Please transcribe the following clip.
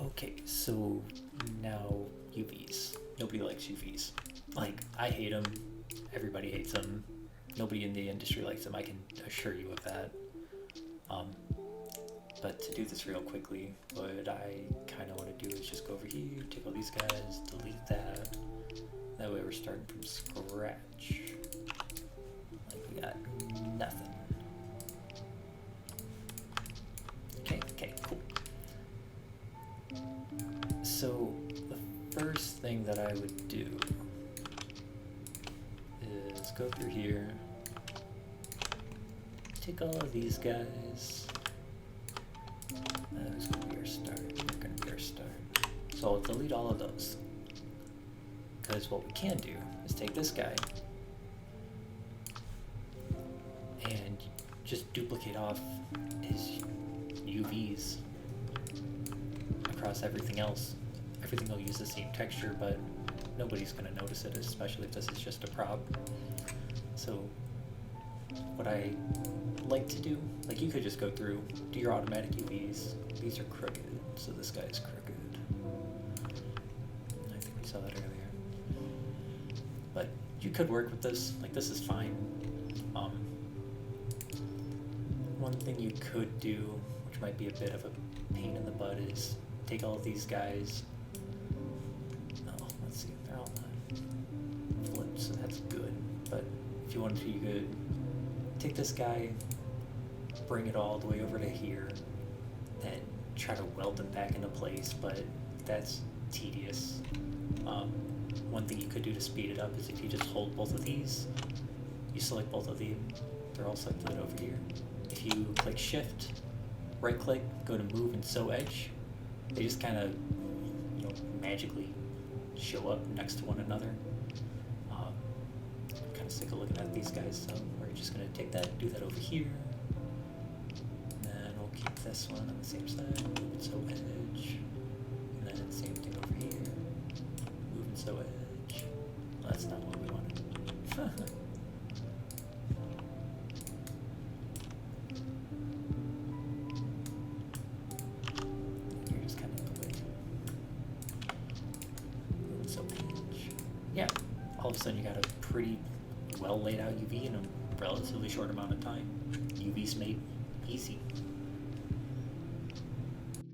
Okay, so now UVs. Nobody likes UVs. Like, I hate them. Everybody hates them. Nobody in the industry likes them. I can assure you of that. Um, but to do this real quickly, what I kind of want to do is just go over here, take all these guys, delete that. That way we're starting from scratch. Like, we got nothing. Okay, cool. So the first thing that I would do is go through here, take all of these guys. That is going to be our start. They're going to be our start. So I'll delete all of those. Because what we can do is take this guy and just duplicate off his UVs across everything else. Everything will use the same texture, but nobody's going to notice it, especially if this is just a prop. So what I like to do, like, you could just go through, do your automatic UVs. These are crooked, so this guy is crooked. I think we saw that earlier. But you could work with this, like, this is fine. One thing you could do, which might be a bit of a pain in the butt, is take all of these guys. Oh, let's see, they're all not flipped, so that's good. But if you wanted to, you could take this guy, bring it all the way over to here, and try to weld them back into place, but that's tedious. One thing you could do to speed it up is if you just hold both of these, you select both of them, they're all selected over here. If you click shift, right click, go to move and sew edge, they just kind of, magically show up next to one another. Kind of sick of looking at these guys, so we're just going to take that, do that over here, and then we'll keep this one on the same side, move and sew edge, and then same thing over here, move and sew edge. Well, that's not what we wanted. You're just kind of in the way. Move and sew edge. Yeah, all of a sudden you got a pretty well laid out UV in a relatively short amount of time. UV's made easy.